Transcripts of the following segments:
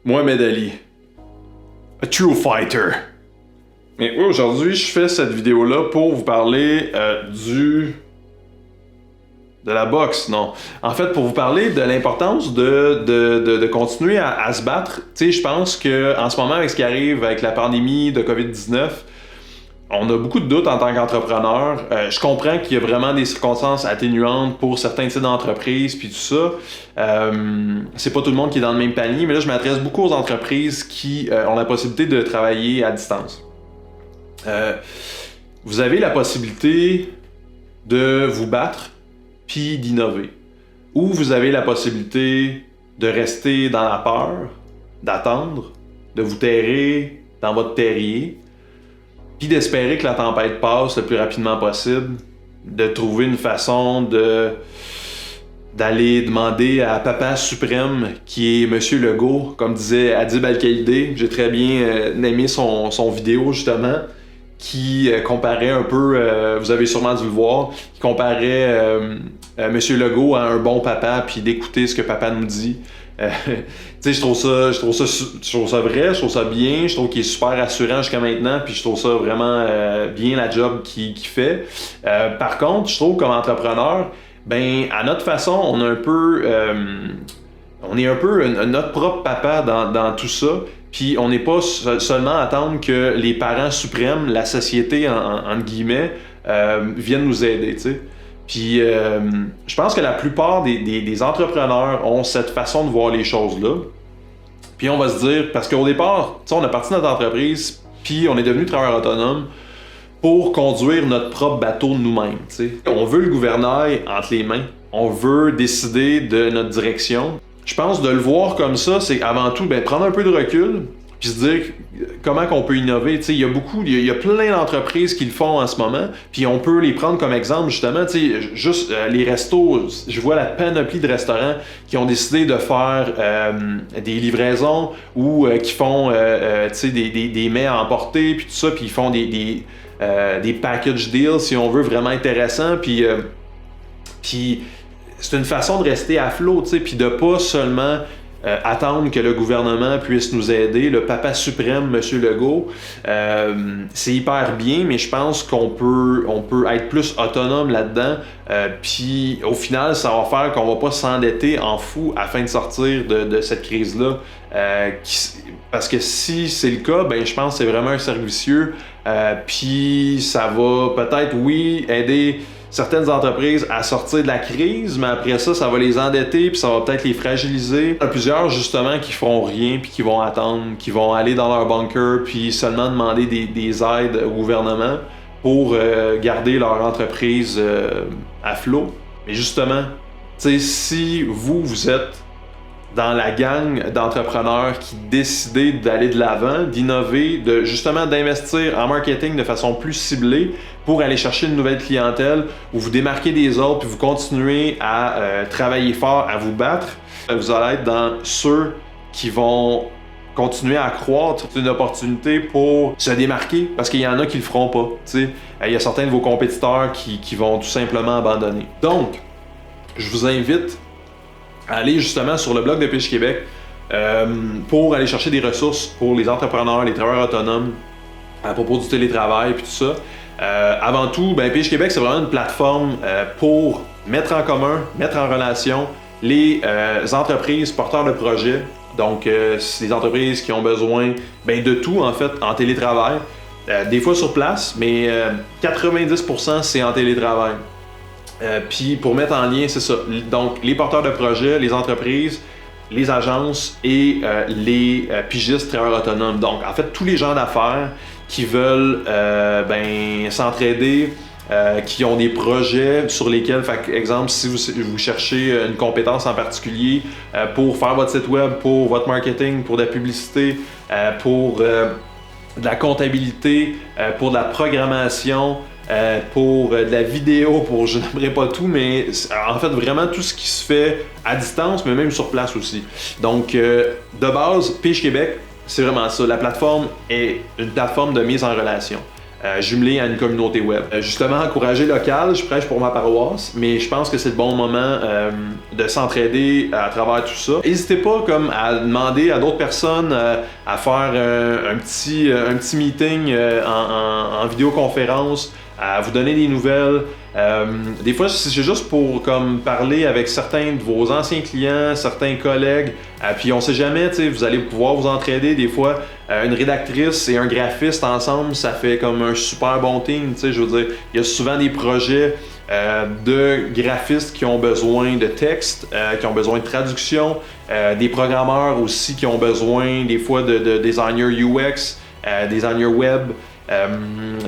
Mohamed Ali. A true fighter. Mais aujourd'hui, je fais cette vidéo-là pour vous parler de la boxe, non. En fait, pour vous parler de l'importance de continuer à se battre. Tu sais, je pense qu'en ce moment, avec ce qui arrive avec la pandémie de COVID-19, on a beaucoup de doutes en tant qu'entrepreneur. Je comprends qu'il y a vraiment des circonstances atténuantes pour certains types d'entreprises, puis tout ça. C'est pas tout le monde qui est dans le même panier, mais là, je m'adresse beaucoup aux entreprises qui ont la possibilité de travailler à distance. Vous avez la possibilité de vous battre, puis d'innover. Ou vous avez la possibilité de rester dans la peur, d'attendre, de vous terrer dans votre terrier, puis d'espérer que la tempête passe le plus rapidement possible, de trouver une façon d'aller demander à Papa Suprême, qui est Monsieur Legault, comme disait Adib Al-Khaïdé. J'ai très bien aimé son vidéo, justement, qui comparait un peu, vous avez sûrement dû le voir, qui comparait Monsieur Legault à un bon papa, puis d'écouter ce que papa nous dit. Tu sais, je trouve ça vrai, je trouve ça bien, je trouve qu'il est super rassurant jusqu'à maintenant, puis je trouve ça vraiment bien la job qu'il fait. Par contre, je trouve comme entrepreneur, ben à notre façon, on est un peu notre propre papa dans tout ça. Puis on n'est pas seulement à attendre que les parents suprêmes, la société entre guillemets, viennent nous aider, tu sais. Puis je pense que la plupart des entrepreneurs ont cette façon de voir les choses-là. Puis on va se dire, parce qu'au départ, tu sais, on a parti de notre entreprise, puis on est devenu travailleur autonome pour conduire notre propre bateau de nous-mêmes, tu sais. On veut le gouvernail entre les mains, on veut décider de notre direction. Je pense de le voir comme ça, c'est avant tout prendre un peu de recul, puis se dire comment qu'on peut innover. Tu sais, il y a plein d'entreprises qui le font en ce moment, puis on peut les prendre comme exemple justement. Tu sais, juste les restos, je vois la panoplie de restaurants qui ont décidé de faire des livraisons ou qui font tu sais, des mets à emporter, puis tout ça, puis ils font des package deals si on veut vraiment intéressants, puis c'est une façon de rester à flot, tu sais, puis de pas seulement attendre que le gouvernement puisse nous aider, le papa suprême, Monsieur Legault. C'est hyper bien, mais je pense qu'on peut être plus autonome là-dedans. Puis au final, ça va faire qu'on va pas s'endetter en fou afin de sortir de cette crise-là. Parce que si c'est le cas, ben je pense que c'est vraiment un cercle vicieux. Puis ça va peut-être, oui, aider certaines entreprises à sortir de la crise, mais après ça, ça va les endetter, puis ça va peut-être les fragiliser. Il y en a plusieurs, justement, qui feront rien, puis qui vont attendre, qui vont aller dans leur bunker, puis seulement demander des aides au gouvernement pour garder leur entreprise à flot. Mais justement, tu sais, si vous êtes dans la gang d'entrepreneurs qui décident d'aller de l'avant, d'innover, justement d'investir en marketing de façon plus ciblée pour aller chercher une nouvelle clientèle, où vous démarquez des autres, puis vous continuez à travailler fort, à vous battre, vous allez être dans ceux qui vont continuer à croître. C'est une opportunité pour se démarquer, parce qu'il y en a qui le feront pas. Tu sais, il y a certains de vos compétiteurs qui vont tout simplement abandonner. Donc, je vous invite à aller justement sur le blog de Pitch Québec pour aller chercher des ressources pour les entrepreneurs, les travailleurs autonomes à propos du télétravail et tout ça. Avant tout, Pitch Québec, c'est vraiment une plateforme pour mettre en commun, mettre en relation les entreprises porteurs de projets. Donc, c'est des entreprises qui ont besoin de tout, en fait, en télétravail. Des fois sur place, mais 90% c'est en télétravail. Puis pour mettre en lien, c'est ça. Donc, les porteurs de projets, les entreprises, les agences et les pigistes travailleurs autonomes. Donc, en fait, tous les gens d'affaires qui veulent s'entraider, qui ont des projets sur lesquels, exemple, si vous cherchez une compétence en particulier pour faire votre site web, pour votre marketing, pour de la publicité, pour de la comptabilité, pour de la programmation, pour de la vidéo, pour je n'aimerais pas tout, mais en fait vraiment tout ce qui se fait à distance, mais même sur place aussi. Donc de base, Pitch Québec, c'est vraiment ça. La plateforme est une plateforme de mise en relation. jumelé à une communauté web. Justement, encourager local, je prêche pour ma paroisse, mais je pense que c'est le bon moment de s'entraider à travers tout ça. N'hésitez pas comme à demander à d'autres personnes à faire un petit meeting en vidéoconférence, à vous donner des nouvelles. Des fois, c'est juste pour comme parler avec certains de vos anciens clients, certains collègues, puis on sait jamais, vous allez pouvoir vous entraider. Des fois, une rédactrice et un graphiste ensemble, ça fait comme un super bon team. Je veux dire, il y a souvent des projets de graphistes qui ont besoin de texte, qui ont besoin de traduction, des programmeurs aussi qui ont besoin des fois de designers UX, designers web,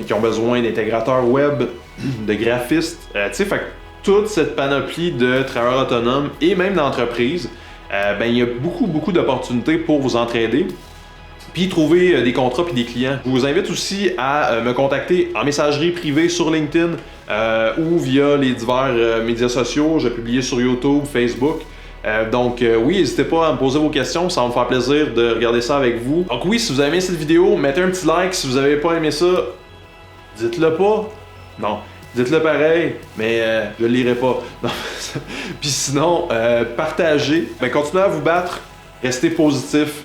qui ont besoin d'intégrateurs web, de graphistes, fait que toute cette panoplie de travailleurs autonomes et même d'entreprises, il y a beaucoup d'opportunités pour vous entraider puis trouver des contrats puis des clients. Je vous invite aussi à me contacter en messagerie privée sur LinkedIn ou via les divers médias sociaux. Je vais publier sur YouTube, Facebook. Donc oui, n'hésitez pas à me poser vos questions, ça va me faire plaisir de regarder ça avec vous. Donc oui, si vous avez aimé cette vidéo, mettez un petit like. Si vous n'avez pas aimé ça, dites-le pas. Non, dites-le pareil, mais je le lirai pas. Puis sinon, partagez, continuez à vous battre, restez positif.